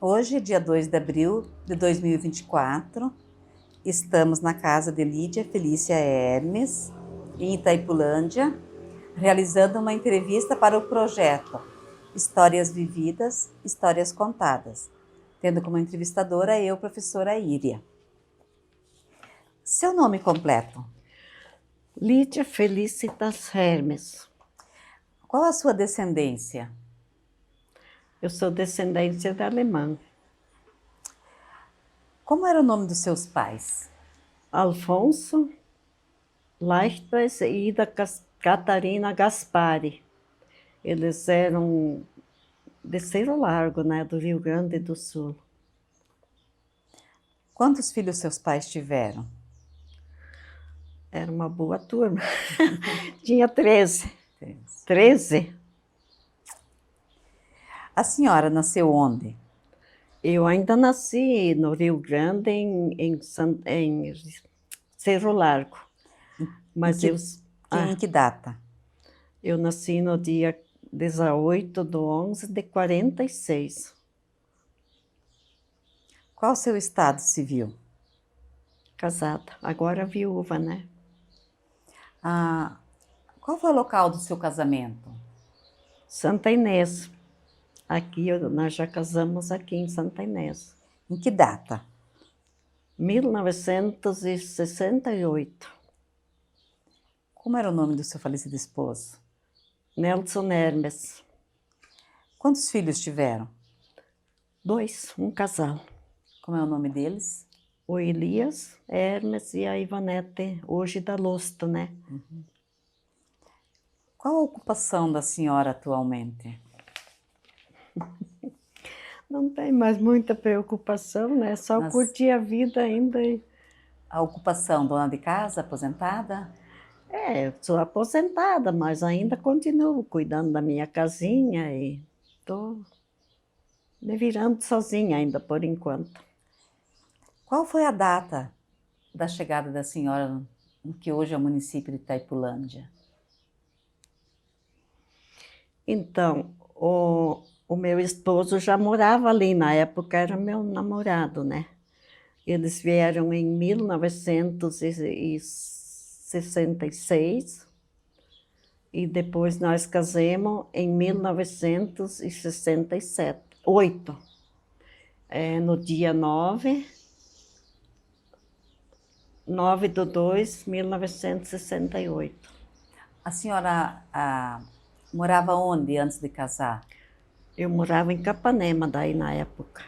Hoje, dia 2 de abril de 2024, estamos na casa de Lídia Felícia Hermes, em Itaipulândia, realizando uma entrevista para o projeto Histórias Vividas, Histórias Contadas, tendo como entrevistadora eu, professora Íria. Seu nome completo? Lídia Felicitas Hermes. Qual a sua descendência? Eu sou descendência de alemã. Como era o nome dos seus pais? Alfonso Leichtweis e Ida Catarina Gaspari. Eles eram de Cerro Largo, né, do Rio Grande do Sul. Quantos filhos seus pais tiveram? Era uma boa turma. Tinha 13. 13? A senhora nasceu onde? Eu ainda nasci no Rio Grande, em Cerro Largo. Mas em que data? Eu nasci no dia 18/11 de 46. Qual o seu estado civil? Casada, agora viúva, né? Qual foi o local do seu casamento? Santa Inês. Aqui, nós já casamos aqui em Santa Inês. Em que data? 1968. Como era o nome do seu falecido esposo? Nelson Hermes. Quantos filhos tiveram? 2, um casal. Como é o nome deles? O Elias Hermes e a Ivanete, hoje da Losto, né? Uhum. Qual a ocupação da senhora atualmente? Não tem mais muita preocupação, né? Só curtir a vida ainda. A ocupação, dona de casa, aposentada? Eu sou aposentada, mas ainda continuo cuidando da minha casinha e estou me virando sozinha ainda por enquanto. Qual foi a data da chegada da senhora no que hoje é o município de Itaipulândia? Então, o meu esposo já morava ali, na época era meu namorado, né? Eles vieram em 1966 e depois nós casamos em 1968, no dia 9/2/1968. A senhora morava onde antes de casar? Eu morava em Capanema, daí na época.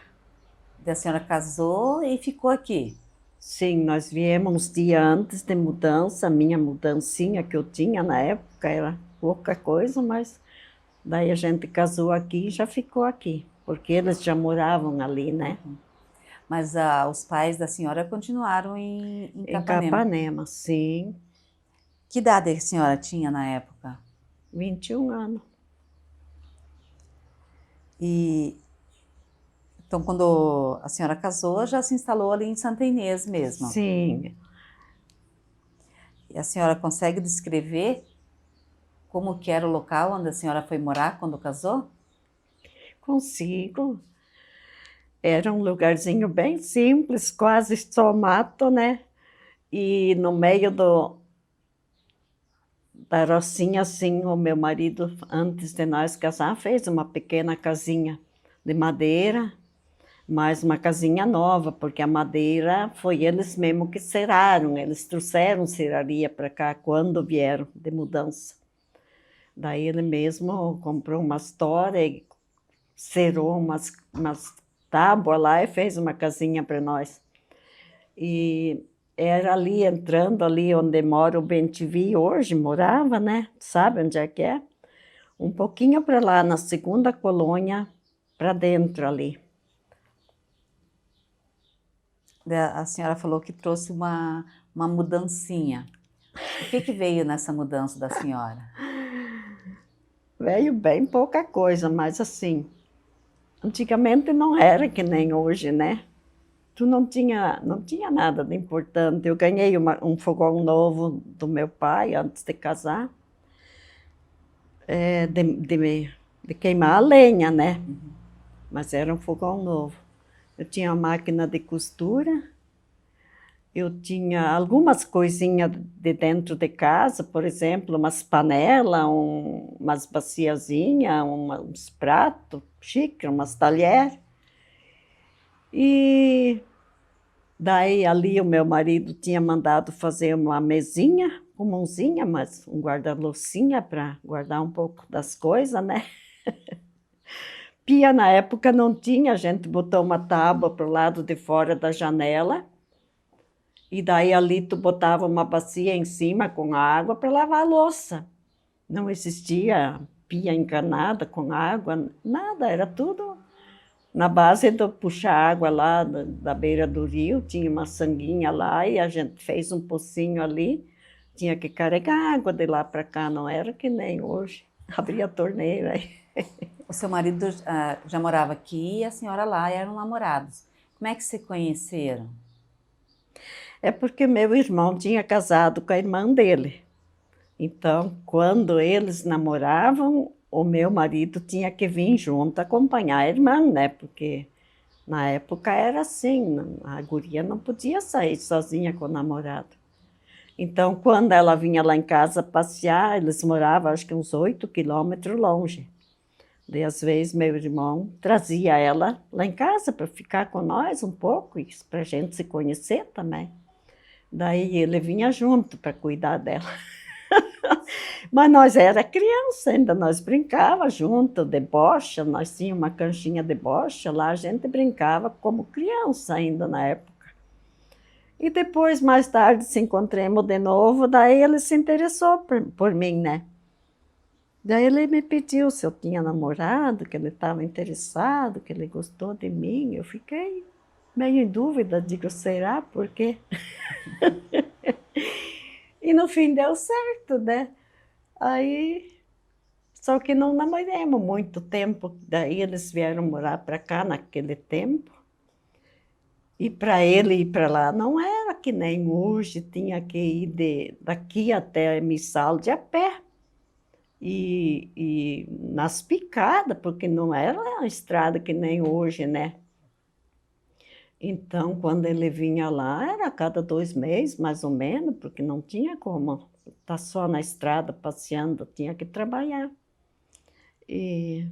A senhora casou e ficou aqui? Sim, nós viemos uns dias antes de mudança, minha mudancinha que eu tinha na época era pouca coisa, mas daí a gente casou aqui e já ficou aqui, porque eles já moravam ali, né? Uhum. Mas os pais da senhora continuaram em Capanema? Em Capanema, sim. Que idade a senhora tinha na época? 21 anos. Então, quando a senhora casou, já se instalou ali em Santa Inês mesmo? Sim. E a senhora consegue descrever como que era o local onde a senhora foi morar quando casou? Consigo. Era um lugarzinho bem simples, quase só mato, né? E no meio da rocinha, assim, o meu marido, antes de nós casar, fez uma pequena casinha de madeira, mas uma casinha nova, porque a madeira foi eles mesmo que ceraram, eles trouxeram ceraria para cá quando vieram de mudança. Daí ele mesmo comprou umas toras e cerou umas tábuas lá e fez uma casinha para nós. E era ali, entrando ali onde mora o Bem-TV hoje, morava, né? Sabe onde é que é? Um pouquinho para lá, na segunda colônia, para dentro ali. A senhora falou que trouxe uma mudancinha. O que veio nessa mudança da senhora? Veio bem pouca coisa, mas assim, antigamente não era que nem hoje, né? Tu não tinha nada de importante. Eu ganhei um fogão novo do meu pai antes de casar, de queimar a lenha, né? Mas era um fogão novo. Eu tinha uma máquina de costura, eu tinha algumas coisinhas de dentro de casa, por exemplo, umas panelas, umas baciazinhas, uns pratos, xícara, umas talheres. E daí ali o meu marido tinha mandado fazer uma mesinha, comumzinha, mas um guarda-loucinha para guardar um pouco das coisas, né? Pia na época não tinha, a gente botou uma tábua para o lado de fora da janela, e daí ali tu botava uma bacia em cima com água para lavar a louça. Não existia pia encanada com água, nada, era tudo na base de puxar água lá da beira do rio, tinha uma sanguinha lá e a gente fez um pocinho ali, tinha que carregar água de lá para cá, não era que nem hoje, abria a torneira. O seu marido já morava aqui e a senhora lá eram namorados. Como é que se conheceram? É porque meu irmão tinha casado com a irmã dele. Então, quando eles namoravam, o meu marido tinha que vir junto acompanhar a irmã, né? Porque na época era assim, a guria não podia sair sozinha com o namorado. Então, quando ela vinha lá em casa passear, eles moravam acho que uns 8 quilômetros longe. Daí, às vezes, meu irmão trazia ela lá em casa para ficar com nós um pouco, para a gente se conhecer também. Daí ele vinha junto para cuidar dela. Mas nós era criança ainda, nós brincava junto de bocha, nós tínhamos uma canchinha de bocha, lá a gente brincava como criança ainda na época. E depois, mais tarde, se encontramos de novo, daí ele se interessou por mim, né? Daí ele me pediu se eu tinha namorado, que ele estava interessado, que ele gostou de mim. Eu fiquei meio em dúvida, digo, será? Por quê? E no fim deu certo, né? Aí, só que não namoramos muito tempo, daí eles vieram morar para cá naquele tempo. E para ele ir para lá não era que nem hoje, tinha que ir daqui até Missal de a pé. E nas picadas, porque não era uma estrada que nem hoje, né? Então, quando ele vinha lá, era a cada 2 meses, mais ou menos, porque não tinha como estar só na estrada passeando, tinha que trabalhar. E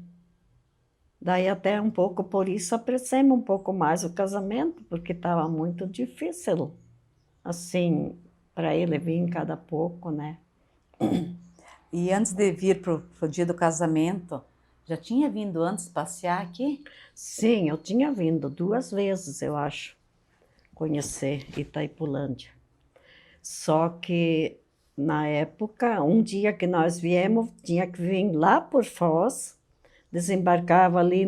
daí até um pouco por isso apressamos um pouco mais o casamento, porque estava muito difícil, assim, para ele vir cada pouco, né? E antes de vir para o dia do casamento, já tinha vindo antes passear aqui? Sim, eu tinha vindo 2 vezes, eu acho, conhecer Itaipulândia. Só que, na época, um dia que nós viemos, tinha que vir lá por Foz, desembarcava ali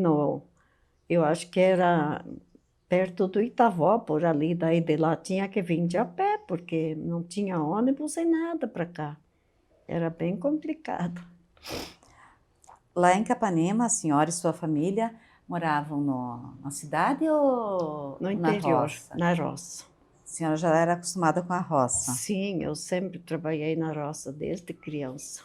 eu acho que era perto do Itavó, por ali, daí de lá tinha que vir de a pé, porque não tinha ônibus nem nada para cá. Era bem complicado. Lá em Capanema, a senhora e sua família moravam na cidade ou No na interior, roça? na roça. A senhora já era acostumada com a roça. Sim, eu sempre trabalhei na roça desde criança.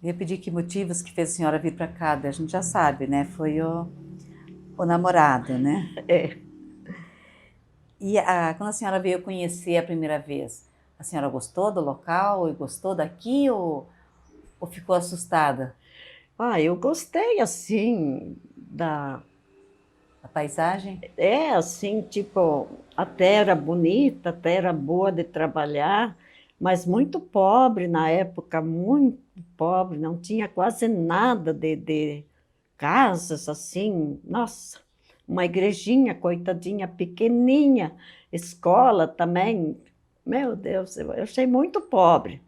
Eu ia pedir que motivos que fez a senhora vir para cá, a gente já sabe, né? Foi o namorado, né? É. E quando a senhora veio conhecer a primeira vez, a senhora gostou do local e gostou daqui ou ficou assustada? Eu gostei, assim, da... A paisagem? É, assim, tipo, a terra bonita, a terra boa de trabalhar, mas muito pobre na época, muito pobre, não tinha quase nada de casas, assim, nossa, uma igrejinha, coitadinha, pequenininha, escola também, meu Deus, eu achei muito pobre,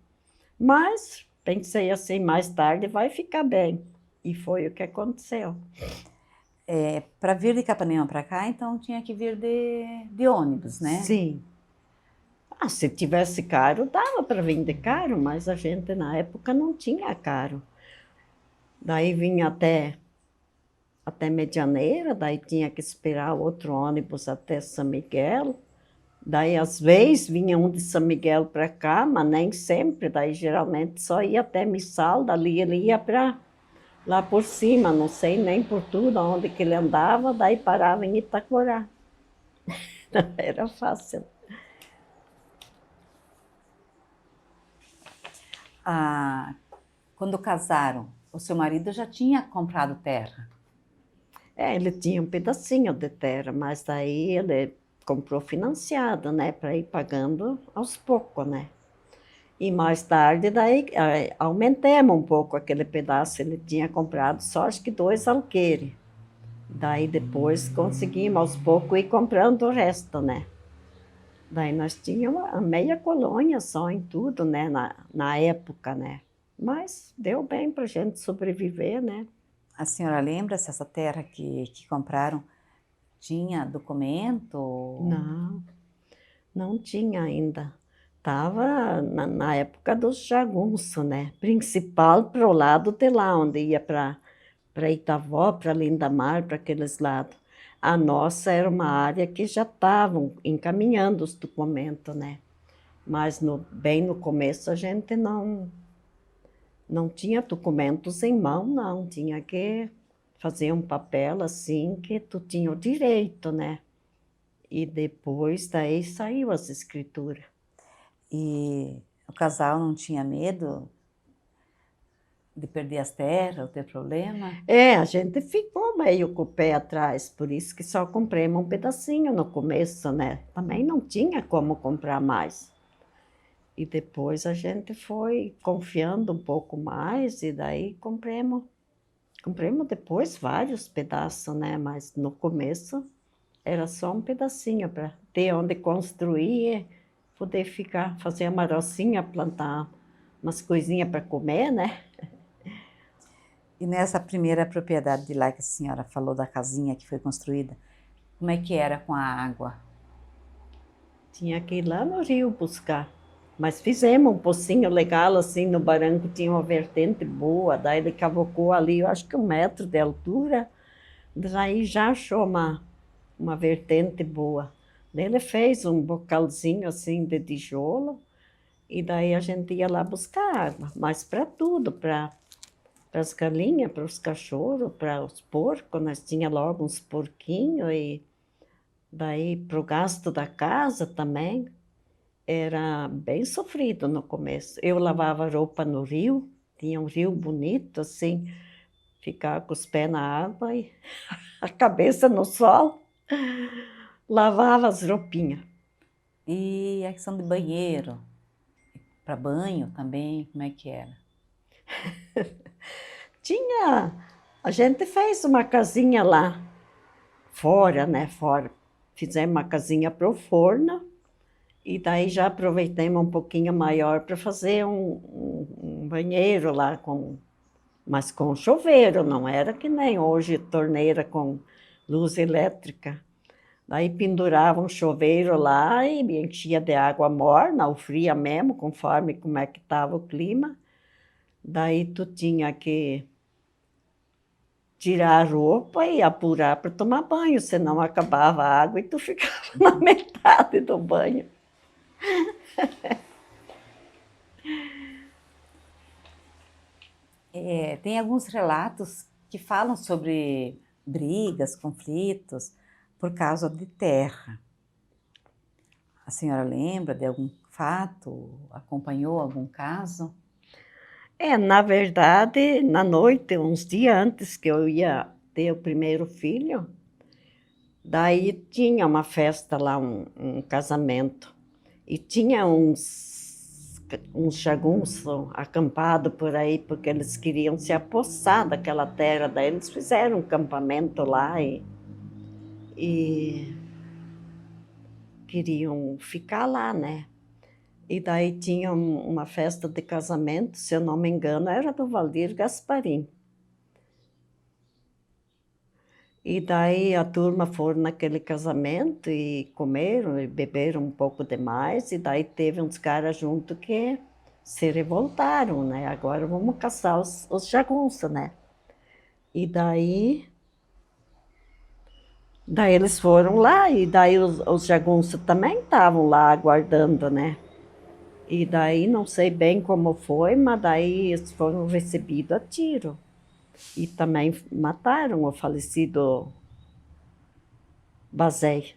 mas pensei assim, mais tarde vai ficar bem, e foi o que aconteceu. Para vir de Capanema para cá, então tinha que vir de ônibus, né? Sim. Se tivesse caro, dava para vir de caro, mas a gente na época não tinha caro. Daí vinha até Medianeira, daí tinha que esperar outro ônibus até São Miguel. Daí, às vezes, vinha um de São Miguel para cá, mas nem sempre. Daí, geralmente, só ia até Missal, dali ele ia para lá por cima, não sei nem por tudo, onde que ele andava, daí parava em Itacorá. Era fácil. Ah, quando casaram, o seu marido já tinha comprado terra? Ele tinha um pedacinho de terra, mas daí ele comprou financiado, né, para ir pagando aos poucos, né. E mais tarde, daí, aumentamos um pouco aquele pedaço, ele tinha comprado só acho que 2 alqueires. Daí depois conseguimos aos poucos ir comprando o resto, né. Daí nós tínhamos a meia colônia só em tudo, né, na época, né. Mas deu bem para a gente sobreviver, né. A senhora lembra se essa terra que compraram tinha documento? Não, não tinha ainda. Estava na época dos jagunços, né, principal para o lado de lá, onde ia para Itavó, para Lindamar, para aqueles lados. A nossa era uma área que já estavam encaminhando os documentos, né, mas bem no começo a gente não tinha documentos em mão, não, tinha que fazer um papel assim que tu tinha o direito, né, e depois daí saiu as escrituras. E o casal não tinha medo de perder as terras ou ter problema? A gente ficou meio com o pé atrás, por isso que só compramos um pedacinho no começo, né? Também não tinha como comprar mais. E depois a gente foi confiando um pouco mais e daí compramos depois vários pedaços, né? Mas no começo era só um pedacinho para ter onde construir, poder ficar, fazer uma rocinha, plantar umas coisinhas para comer, né? E nessa primeira propriedade de lá que a senhora falou da casinha que foi construída, como é que era com a água? Tinha que ir lá no rio buscar. Mas fizemos um pocinho legal, assim, no barranco tinha uma vertente boa, daí ele cavocou ali, eu acho que 1 metro de altura, daí já achou uma vertente boa. Daí ele fez um bocalzinho, assim, de tijolo, e daí a gente ia lá buscar água, mas para tudo, para as galinhas, para os cachorros, para os porcos, nós tinha logo uns porquinhos, e daí para o gasto da casa também. Era bem sofrido no começo. Eu lavava roupa no rio, tinha um rio bonito, assim, ficava com os pés na água e a cabeça no sol, lavava as roupinhas. E a questão de banheiro, para banho também, como é que era? A gente fez uma casinha lá, fora, né, fora. Fizemos uma casinha para o forno, e daí já aproveitamos um pouquinho maior para fazer um banheiro lá, mas com chuveiro, não era que nem hoje, torneira com luz elétrica. Daí pendurava um chuveiro lá e me enchia de água morna ou fria mesmo, conforme como é que estava o clima. Daí tu tinha que tirar a roupa e apurar para tomar banho, senão acabava a água e tu ficava na metade do banho. Tem alguns relatos que falam sobre brigas, conflitos por causa de terra. A senhora lembra de algum fato? Acompanhou algum caso? Na verdade, na noite, uns dias antes que eu ia ter o primeiro filho, daí tinha uma festa lá, um casamento, e tinha uns jagunços acampados por aí, porque eles queriam se apossar daquela terra, daí eles fizeram um campamento lá e queriam ficar lá, né? E daí tinha uma festa de casamento, se eu não me engano, era do Valdir Gasparim. E daí a turma foram naquele casamento e comeram e beberam um pouco demais, e daí teve uns caras junto que se revoltaram, né? Agora vamos caçar os jagunços, né? E daí eles foram lá, e daí os jagunços também estavam lá aguardando, né? E daí não sei bem como foi, mas daí eles foram recebidos a tiro. E também mataram o falecido Bazé.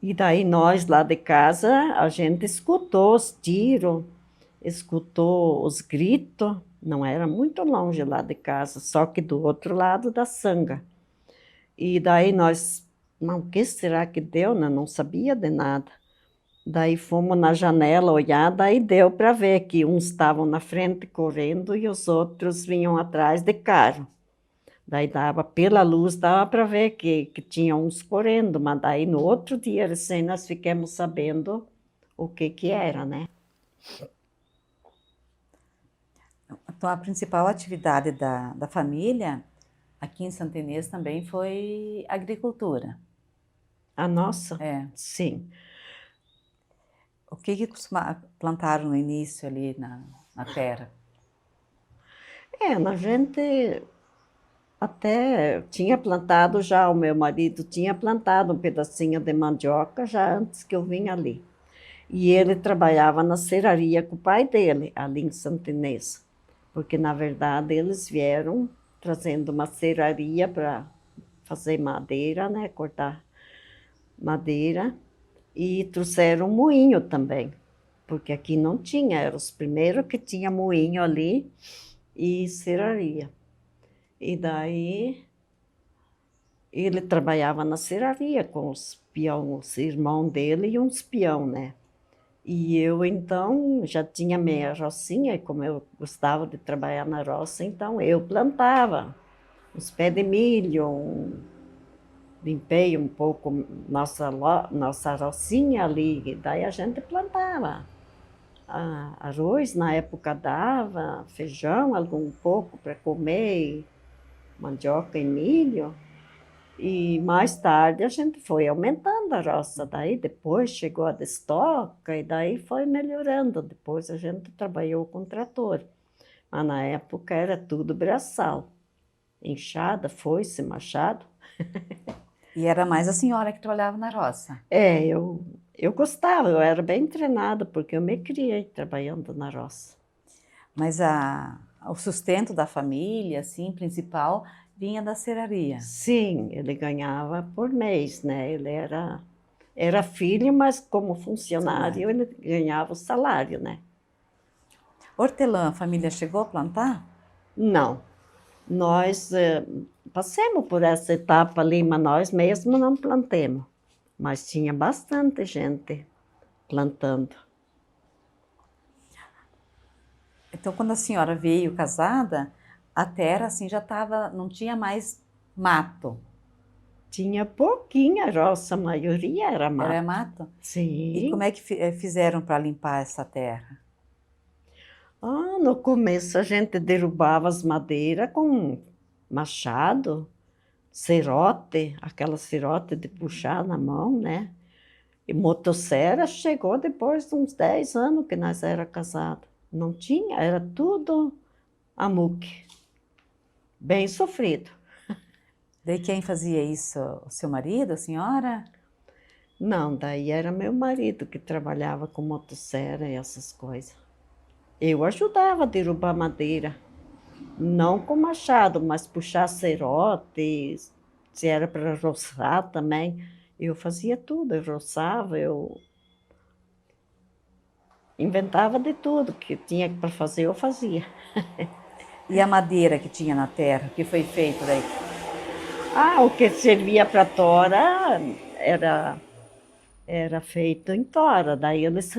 E daí nós lá de casa, a gente escutou os tiros, escutou os gritos, não era muito longe lá de casa, só que do outro lado da sanga. E daí nós, não, o que será que deu? Não sabia de nada. Daí fomos na janela olhar, daí deu para ver que uns estavam na frente correndo e os outros vinham atrás de carro. Daí dava, pela luz, dava para ver que tinha uns correndo, mas daí no outro dia, assim, nós ficamos sabendo o que era, né? Então, a principal atividade da família aqui em Santa Inês também foi agricultura. A nossa? É. Sim. O que plantaram no início ali na terra? A gente até tinha plantado já, o meu marido tinha plantado um pedacinho de mandioca já antes que eu vinha ali. E ele trabalhava na serraria com o pai dele, ali em Santa Inês. Porque, na verdade, eles vieram trazendo uma serraria para fazer madeira, né, cortar madeira, e trouxeram um moinho também, porque aqui não tinha, eram os primeiros que tinha moinho ali e serraria. E daí ele trabalhava na serraria com os peão, os irmãos dele e uns peão, né? E eu, então, já tinha meia rocinha, e como eu gostava de trabalhar na roça, então eu plantava uns pés de milho, limpei um pouco nossa rocinha ali, e daí a gente plantava. Arroz, na época dava, feijão, algum pouco para comer, mandioca e milho. E mais tarde a gente foi aumentando a roça, daí depois chegou a destoca e daí foi melhorando. Depois a gente trabalhou com trator, mas na época era tudo braçal, enxada, foice, machado. E era mais a senhora que trabalhava na roça? Eu gostava, eu era bem treinada, porque eu me criei trabalhando na roça. Mas o sustento da família, assim, principal, vinha da serraria? Sim, ele ganhava por mês, né? Ele era filho, mas como funcionário ele ganhava o salário, né? Hortelã, a família chegou a plantar? Não, nós passamos por essa etapa ali, mas nós mesmos não plantemos. Mas tinha bastante gente plantando. Então, quando a senhora veio casada, a terra assim já estava, não tinha mais mato. Tinha pouquinha roça, a maioria era mato. Era mato? Sim. E como é que fizeram para limpar essa terra? No começo a gente derrubava as madeiras com machado, serrote, aquela serrote de puxar na mão, né? E motosserra chegou depois de uns 10 anos que nós era casados. Não tinha, era tudo a muque. Bem sofrido. Daí quem fazia isso? O seu marido, a senhora? Não, daí era meu marido que trabalhava com motosserra e essas coisas. Eu ajudava a derrubar madeira. Não com machado, mas puxar serrote, se era para roçar também. Eu fazia tudo, eu roçava, eu inventava de tudo que tinha para fazer, eu fazia. E a madeira que tinha na terra, o que foi feito daí? O que servia para tora era feito em tora, daí eles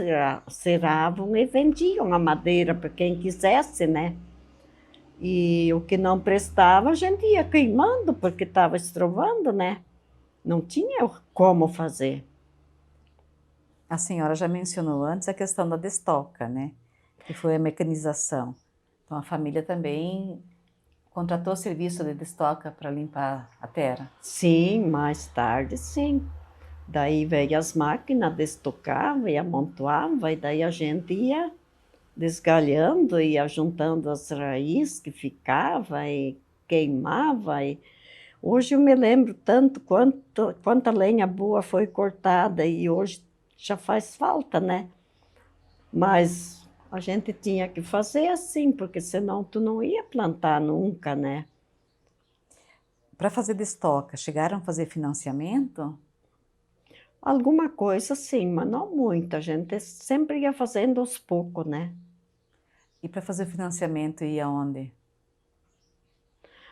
serravam e vendiam a madeira para quem quisesse, né? E o que não prestava, a gente ia queimando, porque estava estrovando, né? Não tinha como fazer. A senhora já mencionou antes a questão da destoca, né? Que foi a mecanização. Então, a família também contratou serviço de destoca para limpar a terra? Sim, mais tarde, sim. Daí veio as máquinas, destocava e amontoava, e daí a gente ia desgalhando, ia juntando as raízes que ficava e queimava. E hoje eu me lembro tanto quanta lenha boa foi cortada, e hoje já faz falta, né? Mas A gente tinha que fazer assim, porque senão tu não ia plantar nunca, né? Para fazer destoca, chegaram a fazer financiamento? Alguma coisa sim, mas não muito. A gente sempre ia fazendo aos poucos, né? E para fazer financiamento ia onde?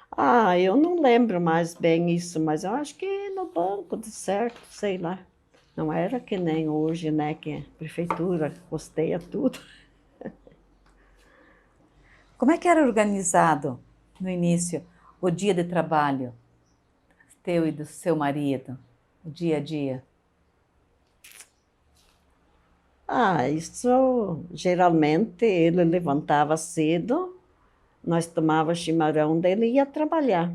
Ah, eu não lembro mais bem isso, mas eu acho que no banco, de certo, sei lá. Não era que nem hoje, né, que a prefeitura custeia tudo. Como é que era organizado no início o dia de trabalho teu e do seu marido, o dia a dia? Ah, isso geralmente ele levantava cedo, nós tomava chimarrão dele e ia trabalhar.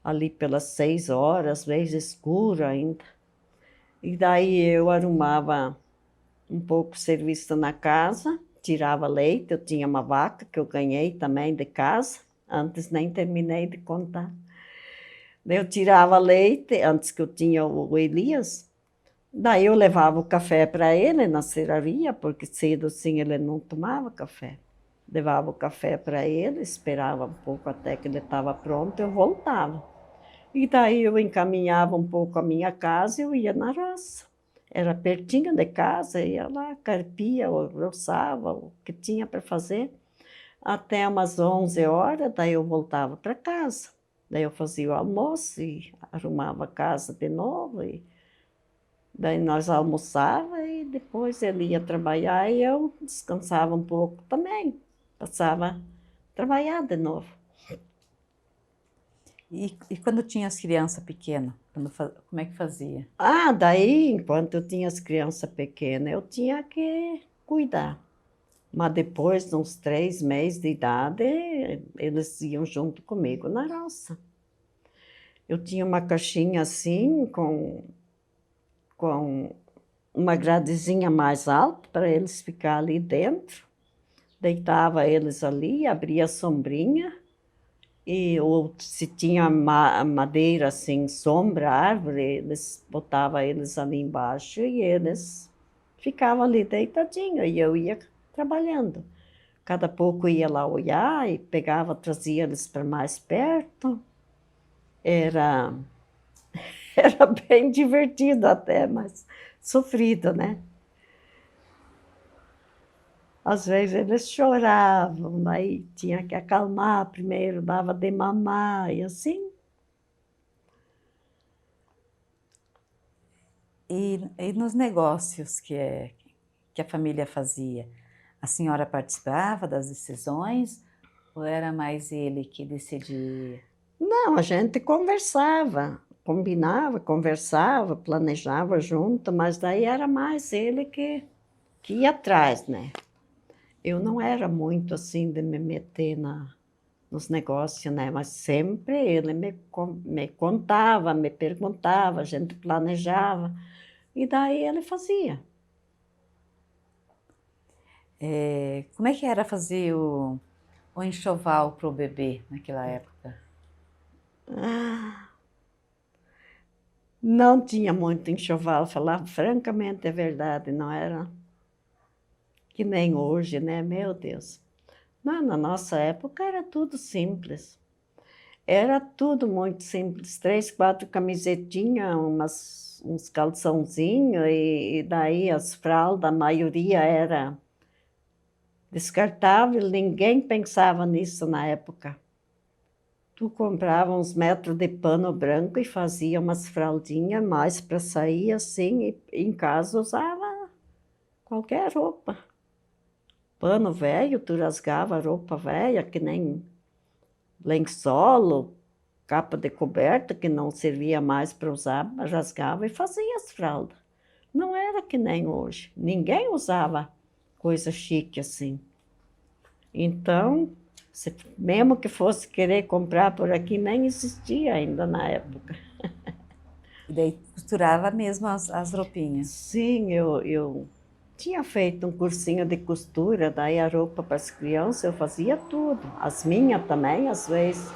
Ali pelas 6 horas, às vezes escuro ainda. E daí eu arrumava um pouco de serviço na casa, tirava leite, eu tinha uma vaca que eu ganhei também de casa, antes nem terminei de contar. Eu tirava leite, antes que eu tinha o Elias, daí eu levava o café para ele na serraria, porque cedo assim ele não tomava café. Levava o café para ele, esperava um pouco até que ele estava pronto, eu voltava. E daí eu encaminhava um pouco a minha casa e eu ia na roça. Era pertinho de casa, ia lá, carpia, roçava, o que tinha para fazer. Até umas 11 horas, daí eu voltava para casa. Daí eu fazia o almoço e arrumava a casa de novo. E daí nós almoçava e depois ele ia trabalhar e eu descansava um pouco também. Passava a trabalhar de novo. E quando tinha as crianças pequenas, como é que fazia? Ah, daí, enquanto eu tinha as crianças pequenas, eu tinha que cuidar. Mas depois, de uns 3 meses de idade, eles iam junto comigo na roça. Eu tinha uma caixinha assim, com uma gradezinha mais alta para eles ficarem ali dentro. Deitava eles ali, abria a sombrinha, e ou se tinha madeira assim, sombra, árvore, eles botavam eles ali embaixo e eles ficavam ali deitadinhos e eu ia trabalhando. Cada pouco ia lá olhar e pegava, trazia eles para mais perto. Era, era bem divertido até, mas sofrido, né? Às vezes eles choravam, aí tinha que acalmar primeiro, dava de mamar e assim. E nos negócios que a família fazia, a senhora participava das decisões ou era mais ele que decidia? Não, a gente conversava, combinava, conversava, planejava junto, mas daí era mais ele que ia atrás, né? Eu não era muito assim de me meter nos negócios, né? Mas sempre ele me contava, me perguntava, a gente planejava, e daí ele fazia. Como é que era fazer o enxoval para o bebê naquela época? Ah, não tinha muito enxoval, falar francamente é verdade, não era que nem hoje, né? Meu Deus. Não, na nossa época era tudo simples. Era tudo muito simples. 3, 4 camisetinhas, uns calçãozinhos, e daí as fraldas, a maioria era descartável, ninguém pensava nisso na época. Tu comprava uns metros de pano branco e fazia umas fraldinhas mais para sair assim, e em casa usava qualquer roupa. Pano velho, tu rasgava a roupa velha, que nem lençol, capa de coberta, que não servia mais para usar, rasgava e fazia as fraldas. Não era que nem hoje. Ninguém usava coisa chique assim. Então, mesmo que fosse querer comprar por aqui, nem existia ainda na época. E daí costurava mesmo as roupinhas. Sim, eu tinha feito um cursinho de costura, daí a roupa para as crianças eu fazia tudo. As minhas também, às vezes,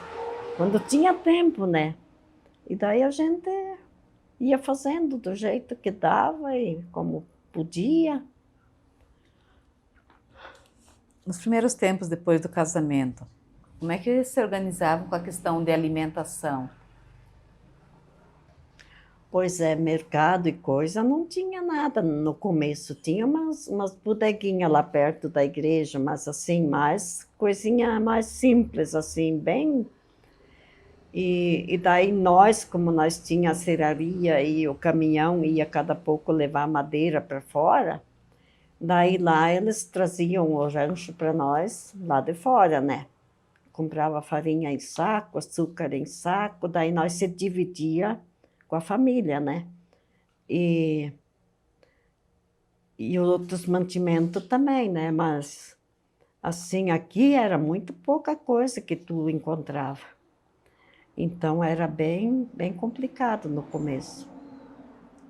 quando tinha tempo, né? E daí a gente ia fazendo do jeito que dava e como podia. Nos primeiros tempos depois do casamento, como é que eles se organizavam com a questão de alimentação? Pois é, mercado e coisa não tinha nada no começo. Tinha umas bodeguinhas lá perto da igreja, mas assim, mais coisinha mais simples, assim, bem. E daí nós, como nós tinha a serraria e o caminhão ia cada pouco levar madeira para fora, daí lá eles traziam o rancho para nós, lá de fora, né? Comprava farinha em saco, açúcar em saco, daí nós se dividia com a família, né? E, e outros mantimentos também, né? Mas, assim, aqui era muito pouca coisa que tu encontrava. Então, era bem complicado no começo.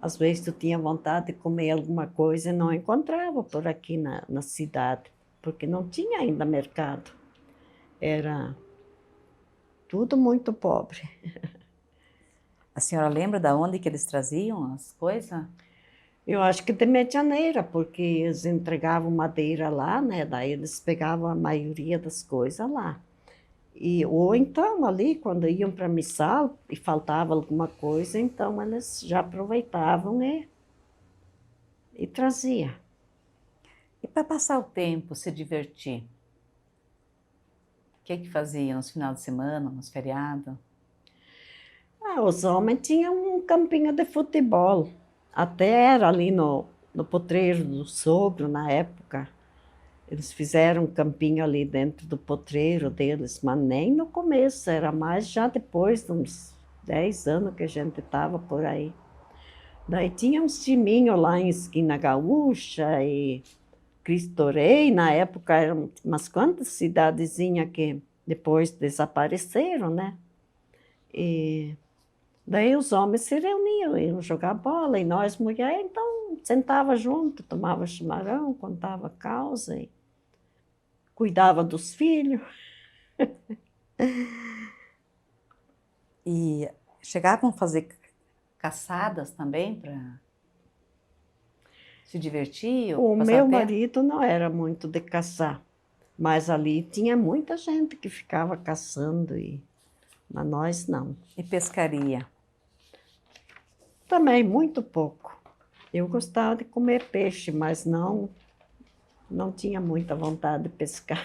Às vezes, tu tinha vontade de comer alguma coisa e não encontrava por aqui na cidade, porque não tinha ainda mercado. Era tudo muito pobre. A senhora lembra de onde que eles traziam as coisas? Eu acho que de Medianeira, porque eles entregavam madeira lá, né? Daí eles pegavam a maioria das coisas lá. Ou então, ali, quando iam para missal e faltava alguma coisa, então eles já aproveitavam e traziam. E para passar o tempo, se divertir? O que é que fazia nos finais de semana, nos feriados? Os homens tinham um campinho de futebol. Até era ali no potreiro do sogro, na época. Eles fizeram um campinho ali dentro do potreiro deles, mas nem no começo, era mais já depois de uns 10 anos que a gente estava por aí. Daí tinha uns timinhos lá em Esquina Gaúcha e Cristo Rei, na época eram umas quantas cidadezinhas que depois desapareceram, né? E daí os homens se reuniam, iam jogar bola, e nós, mulheres, então, sentava junto, tomava chimarrão, contava causa e cuidava dos filhos. E chegavam a fazer caçadas também para se divertir ou O passar meu tempo? marido não era muito de caçar, mas ali tinha muita gente que ficava caçando, mas nós não. E pescaria? Também muito pouco. Eu gostava de comer peixe, mas não tinha muita vontade de pescar.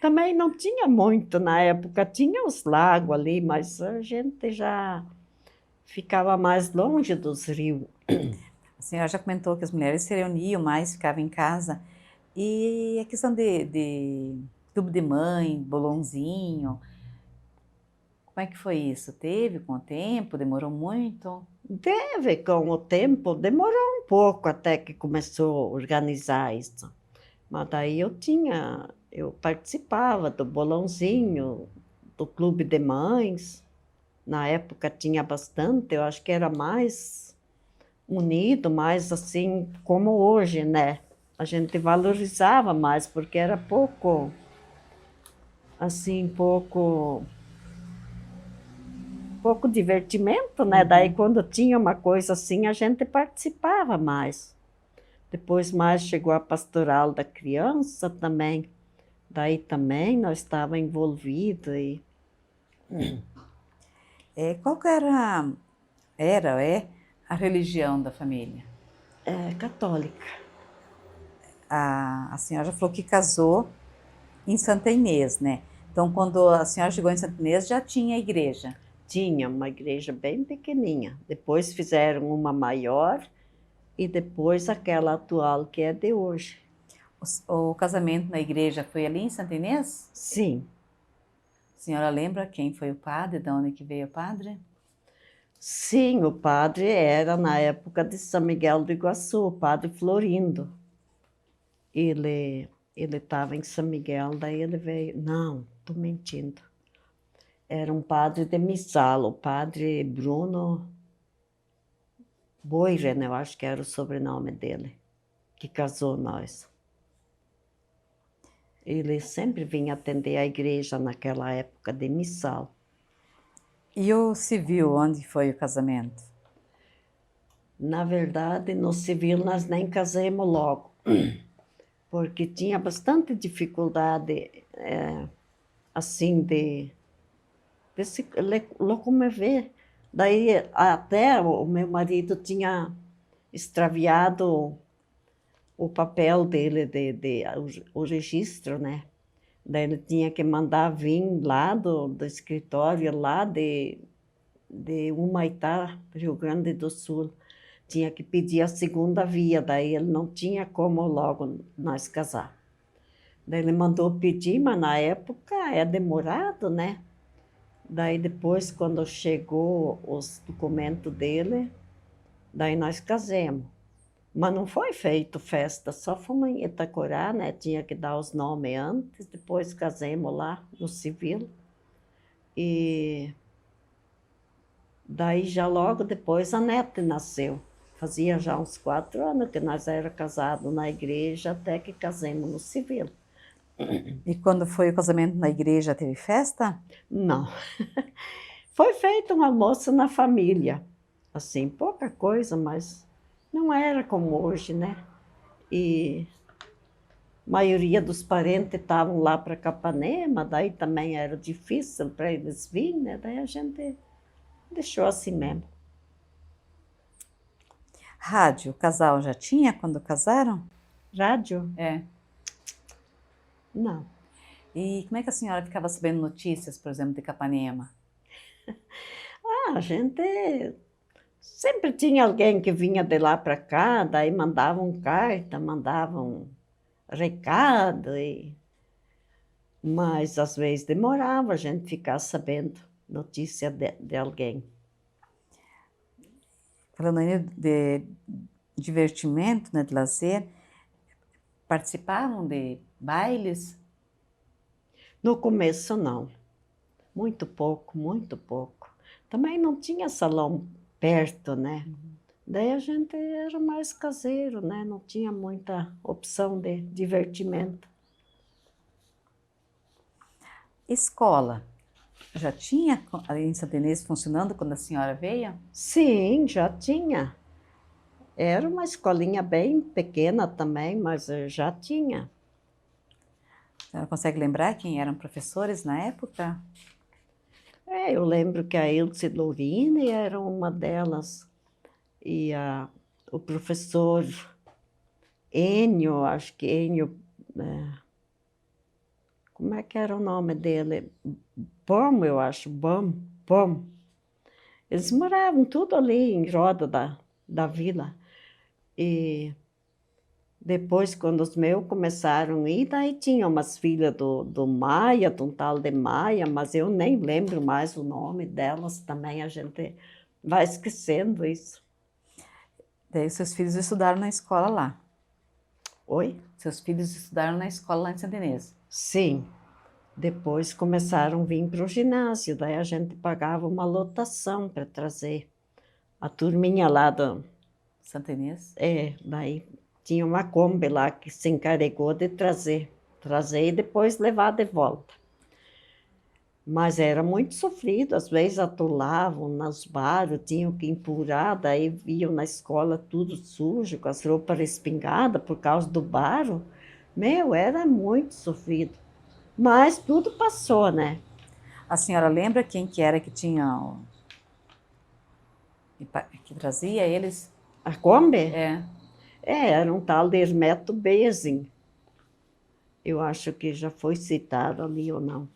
Também não tinha muito na época, tinha os lagos ali, mas a gente já ficava mais longe dos rios. A senhora já comentou que as mulheres se reuniam mais, ficavam em casa. E a questão de tubo de mãe, bolonzinho, como é que foi isso? Teve com o tempo? Demorou muito? Teve, com o tempo, demorou um pouco até que começou a organizar isso. Mas daí eu participava do bolãozinho, do clube de mães. Na época tinha bastante, eu acho que era mais unido, mais assim como hoje, né? A gente valorizava mais, porque era pouco, assim, pouco divertimento, né? Daí quando tinha uma coisa assim, a gente participava mais. Depois mais chegou a pastoral da criança também. Daí também nós estávamos envolvidos e Qual que é a religião da família? católica. A senhora já falou que casou em Santa Inês, né? Então, quando a senhora chegou em Santa Inês, já tinha igreja. Tinha uma igreja bem pequenininha. Depois fizeram uma maior e depois aquela atual que é de hoje. O casamento na igreja foi ali em Santa Inês? Sim, A senhora lembra quem foi o padre, de onde que veio o padre? sim, o padre era na época de São Miguel do Iguaçu, o padre Florindo. Ele estava em São Miguel, daí ele veio. Não, estou mentindo. Era um padre de missal, o padre Bruno Boiren, eu acho que era o sobrenome dele, que casou nós. Ele sempre vinha atender a igreja naquela época de missal. E o civil, onde foi o casamento? Na verdade, no civil nós nem casamos logo. porque tinha bastante dificuldade, assim, de se locomover. Daí, até o meu marido tinha extraviado o papel dele, o registro, né? Daí ele tinha que mandar vir lá do escritório, lá de Humaitá, Rio Grande do Sul. Tinha que pedir a segunda via, daí ele não tinha como logo nós casar. Daí ele mandou pedir, mas na época é demorado, né? Daí depois, quando chegou os documentos dele, daí nós casamos. Mas não foi feito festa, só fomos em Itacorá, né? Tinha que dar os nomes antes, depois casamos lá no civil. E daí já logo depois a neta nasceu. Fazia já uns 4 anos que nós era casados na igreja, até que casamos no civil. E quando foi o casamento na igreja, teve festa? Não. Foi feito um almoço na família. Assim, pouca coisa, mas não era como hoje, né? E a maioria dos parentes estavam lá para Capanema, daí também era difícil para eles virem, né? Daí a gente deixou assim mesmo. Rádio, o casal já tinha quando casaram? Rádio? É. Não. E como é que a senhora ficava sabendo notícias, por exemplo, de Capanema? A gente sempre tinha alguém que vinha de lá para cá, daí mandavam carta, mandavam recado, mas às vezes demorava a gente ficar sabendo notícia de alguém. Falando aí de divertimento, né, de lazer, participavam de bailes? No começo, não. Muito pouco, muito pouco. Também não tinha salão perto, né? Daí a gente era mais caseiro, né? Não tinha muita opção de divertimento. Escola, já tinha ali em Santa Inês funcionando quando a senhora veio? Sim, já tinha. Era uma escolinha bem pequena também, mas já tinha. A senhora consegue lembrar quem eram professores na época? Eu lembro que a Ilse Lourini era uma delas. E o professor Enio, acho que Enio, como é que era o nome dele? Bom, eu acho, Bom. Eles moravam tudo ali em roda da vila. E depois, quando os meus começaram a ir, daí tinha umas filhas do Maia, de um tal de Maia, mas eu nem lembro mais o nome delas também, a gente vai esquecendo isso. Daí seus filhos estudaram na escola lá? Oi? Seus filhos estudaram na escola lá em Santa Inês? Sim. Depois começaram a vir para o ginásio, daí a gente pagava uma lotação para trazer a turminha lá do... Santa Inês? Daí tinha uma Kombi lá que se encarregou de trazer e depois levar de volta. Mas era muito sofrido, às vezes atolavam nos bares, tinham que empurrar, daí iam na escola tudo sujo, com as roupas respingadas por causa do barro. Meu, era muito sofrido. Mas tudo passou, né? A senhora lembra quem que era que tinha que trazia eles? A Kombi? Era um tal de Hermeto Bezin. Eu acho que já foi citado ali ou não.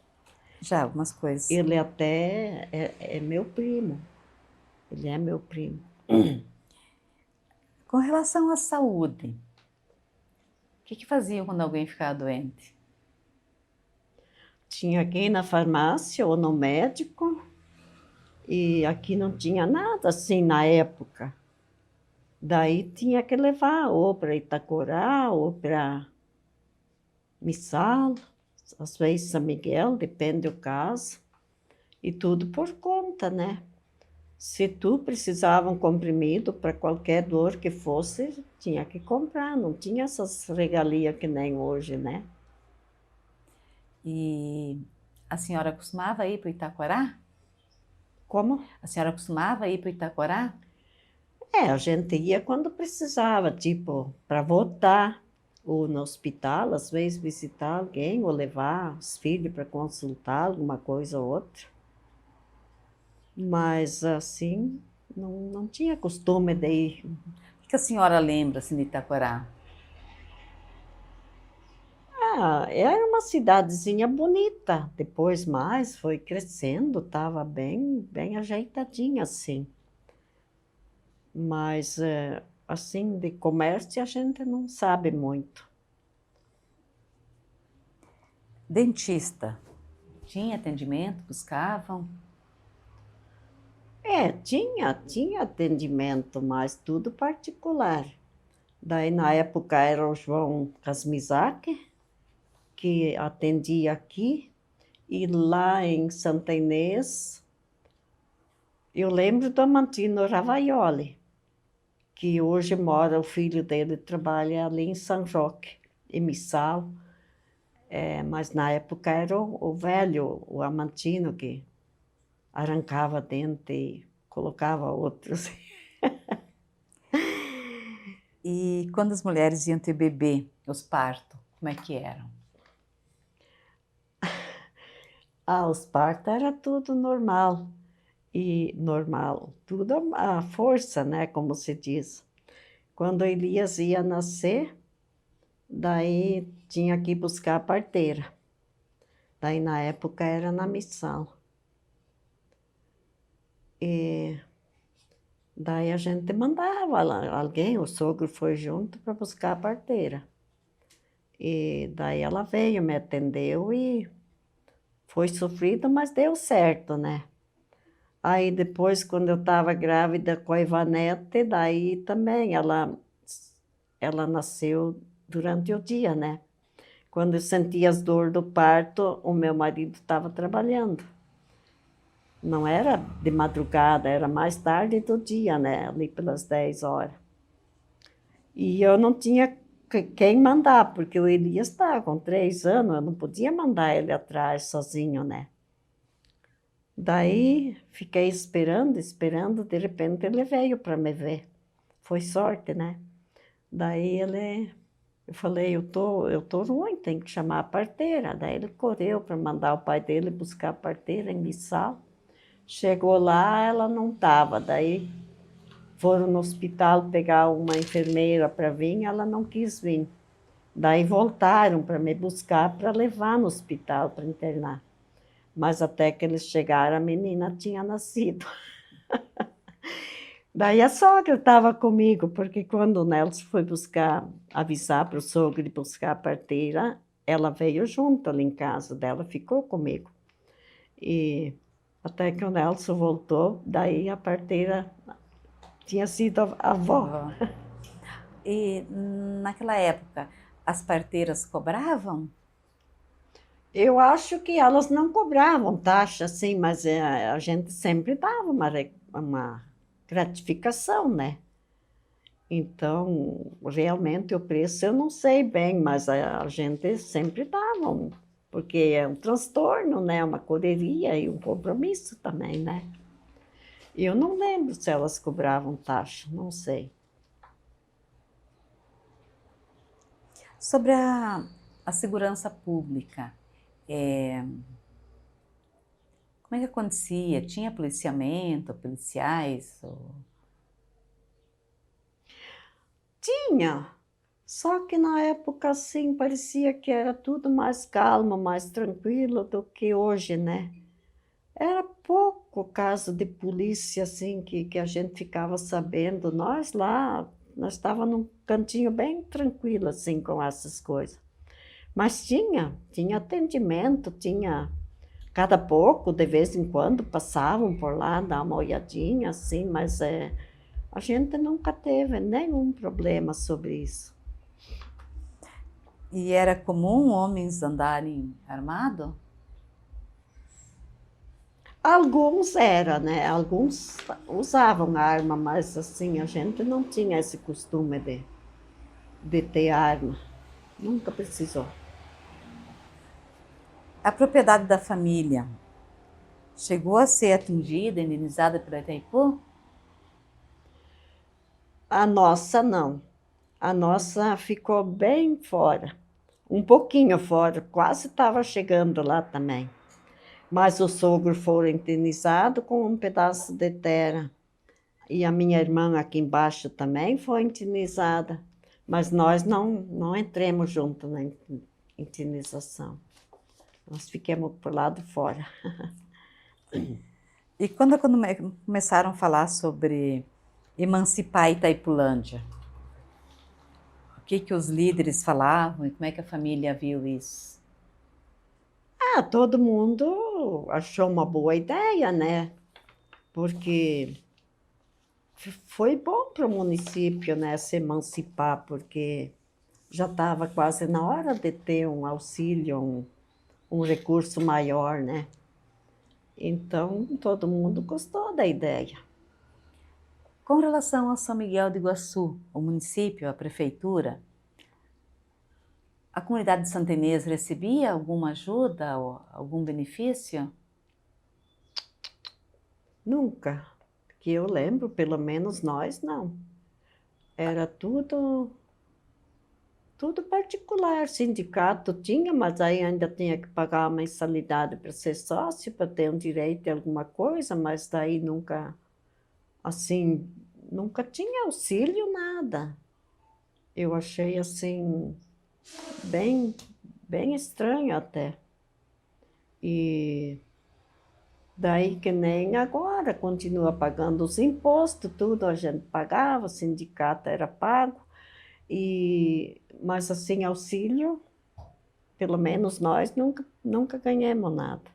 Já, algumas coisas. Ele até é meu primo. Ele é meu primo. Com relação à saúde, o que faziam quando alguém ficava doente? Tinha aqui na farmácia ou no médico, e aqui não tinha nada assim na época. Daí tinha que levar ou para Itacorá ou para Missal, às vezes São Miguel, depende do caso, e tudo por conta, né? Se tu precisava um comprimido para qualquer dor que fosse, tinha que comprar, não tinha essas regalias que nem hoje, né? E a senhora costumava ir para o Itacorá? Como? A senhora costumava ir para o Itacorá? A gente ia quando precisava, tipo, para votar. ou no hospital, às vezes visitar alguém, ou levar os filhos para consultar alguma coisa ou outra. Mas, assim, não tinha costume de ir. O que a senhora lembra assim, de Itaquará? Era uma cidadezinha bonita. Depois mais foi crescendo, estava bem ajeitadinha assim. Mas assim de comércio a gente não sabe muito. Dentista. Tinha atendimento? Buscavam? Tinha atendimento, mas tudo particular. Daí na época era o João Kasmizak, que atendia aqui, e lá em Santa Inês, eu lembro do Amantino Ravaioli, que hoje mora, o filho dele trabalha ali em São Roque, em Missal. Mas na época era o velho, o Amantino, que arrancava dente e colocava outros. E quando as mulheres iam ter bebê, os partos, como é que eram? Os partos era tudo normal. E normal, tudo à força, né, como se diz. Quando Elias ia nascer, daí tinha que ir buscar a parteira. Daí na época era na missão. E daí a gente mandava alguém, o sogro foi junto para buscar a parteira. E daí ela veio, me atendeu e foi sofrido, mas deu certo, né? Aí depois, quando eu estava grávida com a Ivanete, daí também ela nasceu durante o dia, né? Quando eu sentia as dores do parto, o meu marido estava trabalhando. Não era de madrugada, era mais tarde do dia, né? Ali pelas 10 horas. E eu não tinha quem mandar, porque o Elias estava com 3 anos, eu não podia mandar ele atrás sozinho, né? Daí fiquei esperando, de repente ele veio para me ver. Foi sorte, né? Daí eu falei, eu tô ruim, tem que chamar a parteira. Daí ele correu para mandar o pai dele buscar a parteira em Missal. Chegou lá, ela não estava. Daí foram no hospital pegar uma enfermeira para vir, ela não quis vir. Daí voltaram para me buscar para levar no hospital para internar. Mas até que eles chegaram, a menina tinha nascido. Daí a sogra estava comigo, porque quando o Nelson foi avisar para o sogro de buscar a parteira, ela veio junto ali em casa dela, ficou comigo. E até que o Nelson voltou, daí a parteira tinha sido a avó. E naquela época, as parteiras cobravam? Eu acho que elas não cobravam taxa, sim, mas a gente sempre dava uma gratificação, né? Então, realmente o preço eu não sei bem, mas a gente sempre dava, porque é um transtorno, né? Uma correria e um compromisso também, né? Eu não lembro se elas cobravam taxa, não sei. Sobre a segurança pública, como é que acontecia? Tinha policiamento, policiais? Tinha, só que na época, assim, parecia que era tudo mais calmo, mais tranquilo do que hoje, né? Era pouco caso de polícia, assim, que a gente ficava sabendo. Nós estávamos num cantinho bem tranquilo, assim, com essas coisas. Mas tinha atendimento, cada pouco, de vez em quando, passavam por lá, dar uma olhadinha, assim, mas a gente nunca teve nenhum problema sobre isso. E era comum homens andarem armados? Alguns era, né? Alguns usavam arma, mas assim, a gente não tinha esse costume de ter arma. Nunca precisou. A propriedade da família chegou a ser atingida, indenizada pela Itaipu? A nossa, não. A nossa ficou bem fora, um pouquinho fora, quase estava chegando lá também. Mas o sogro foi indenizado com um pedaço de terra. E a minha irmã aqui embaixo também foi indenizada. Mas nós não entramos junto na indenização. Nós ficamos por lá de fora. E quando começaram a falar sobre emancipar Itaipulândia, o que os líderes falavam e como é que a família viu isso? Ah, todo mundo achou uma boa ideia, né? Porque foi bom para o município, né, se emancipar, porque já estava quase na hora de ter um auxílio, um recurso maior, né? Então, todo mundo gostou da ideia. Com relação ao São Miguel do Iguaçu, o município, a prefeitura, a comunidade de Santa Inês recebia alguma ajuda ou algum benefício? Nunca, que eu lembro, pelo menos nós não. Era tudo particular. Sindicato tinha, mas aí ainda tinha que pagar a mensalidade para ser sócio, para ter um direito a alguma coisa, mas daí nunca, assim, nunca tinha auxílio, nada. Eu achei, assim, bem, bem estranho até. E daí que nem agora, continua pagando os impostos, tudo a gente pagava, o sindicato era pago, mas assim, auxílio, pelo menos nós nunca ganhamos nada.